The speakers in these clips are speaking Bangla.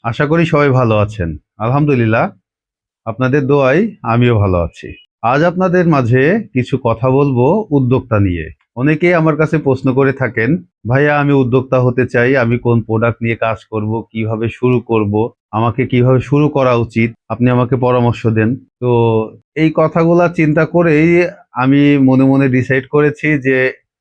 আশা করি সবাই ভালো আছেন। আলহামদুলিল্লাহ, আপনাদের দোয়ায় আমিও ভালো আছি। আজ আপনাদের মাঝে কিছু কথা বলবো উদ্যোক্তা নিয়ে। অনেকেই আমার কাছে প্রশ্ন করে থাকেন, ভাইয়া আমি উদ্যোক্তা হতে চাই, আমি কোন প্রোডাক্ট নিয়ে কাজ করব, কিভাবে শুরু করব, আমাকে কিভাবে শুরু করা উচিত, আপনি আমাকে পরামর্শ দেন। তো এই কথাগুলা চিন্তা করেই আমি মনে মনে ডিসাইড করেছি যে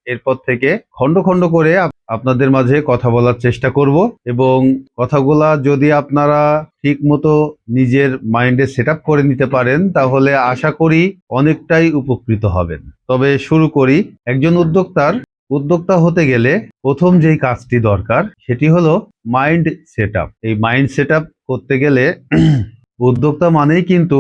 এরপর থেকে খন্ড খন্ড করে আপনাদের মাঝে কথা বলার চেষ্টা করব, এবং কথাগুলা যদি আপনারা ঠিক মতো নিজের মাইন্ডে সেট আপ করে নিতে পারেন তাহলে আশা করি অনেকটাই উপকৃত হবেন। তবে শুরু করি। একজন উদ্যোক্তা হতে গেলে প্রথম যেই কাজটি দরকার সেটি হলো মাইন্ড সেট আপ। এই মাইন্ড সেট আপ করতে গেলে উদ্যোক্তা মানেই কিন্তু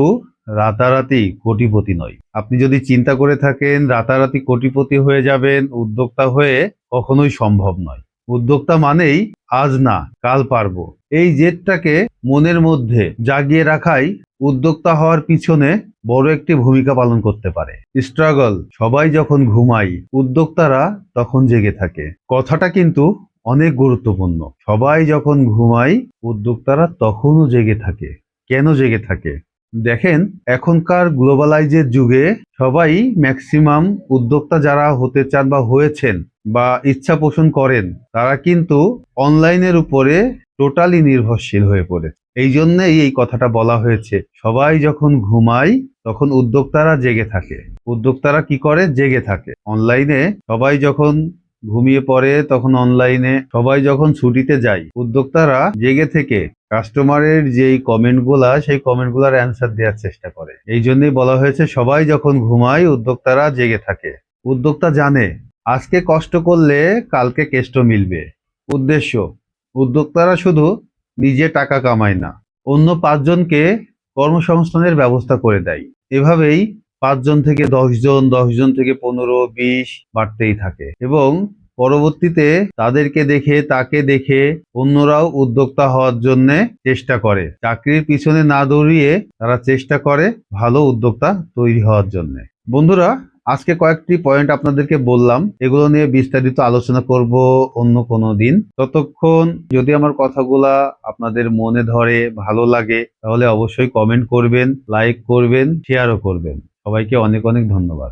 রাতারাতি কোটিপতি নয়। আপনি যদি চিন্তা করে থাকেন রাতারাতি কোটিপতি হয়ে যাবেন, উদ্যোক্তা হয়ে কখনোই সম্ভব নয়। উদ্যোক্তা মানেই আজ না কাল পারবো, এই জেদটাকে মনের মধ্যে জাগিয়ে রাখাই উদ্যোক্তা হওয়ার পিছনে বড় একটি ভূমিকা পালন করতে পারে। স্ট্রাগল, সবাই যখন ঘুমায় উদ্যোক্তারা তখন জেগে থাকে, কথাটা কিন্তু অনেক গুরুত্বপূর্ণ। সবাই যখন ঘুমায় উদ্যোক্তারা তখনও জেগে থাকে। কেন জেগে থাকে? দেখেন, এখনকার গ্লোবালাইজের যুগে সবাই ম্যাক্সিমাম উদ্যোক্তা যারা হতে চান বা হয়েছেন বা ইচ্ছা পোষণ করেন তারা কিন্তু অনলাইনের উপরে টোটালি নির্ভরশীল হয়ে পড়ে। এই জন্যই এই কথাটা বলা হয়েছে, সবাই যখন ঘুমায় তখন উদ্যোক্তারা জেগে থাকে। উদ্যোক্তারা কি করে? জেগে থাকে। অনলাইনে সবাই যখন ঘুমিয়ে পড়ে তখন অনলাইনে, সবাই যখন ছুটিতে যায় উদ্যোক্তারা জেগে থেকে কাস্টমারের যেই কমেন্টগুলা সেই কমেন্টগুলার অ্যান্সার দেওয়ার চেষ্টা করে। এই জন্যই বলা হয়েছে সবাই যখন ঘুমায় উদ্যোক্তারা জেগে থাকে। উদ্যোক্তা জানে আজকে কষ্ট করলে কালকে কেষ্ট মিলবে। উদ্দেশ্য, উদ্যোক্তারা শুধু নিজে টাকা কামায় না, অন্য 5 জনকে কর্মসংস্থানের ব্যবস্থা করে দেয়। এভাবেই 5 জন থেকে 10 জন, 10 জন থেকে 15, 20 বাড়তেই থাকে, এবং পরবর্তীতে তাদেরকে দেখে তাকে দেখে অন্যরাও উদ্যোক্তা হওয়ার জন্য চেষ্টা করে। চাকরির পিছনে না দৌড়িয়ে তারা চেষ্টা করে ভালো উদ্যোক্তা তৈরি হওয়ার জন্য। বন্ধুরা, আজকে কয়েকটি পয়েন্ট আপনাদেরকে বললাম, এগুলো নিয়ে বিস্তারিত আলোচনা করব অন্য কোনো দিন। ততক্ষণ যদি আমার কথাগুলা আপনাদের মনে ধরে, ভালো লাগে, তাহলে অবশ্যই কমেন্ট করবেন, লাইক করবেন, শেয়ারও করবেন। সবাইকে অনেক অনেক ধন্যবাদ।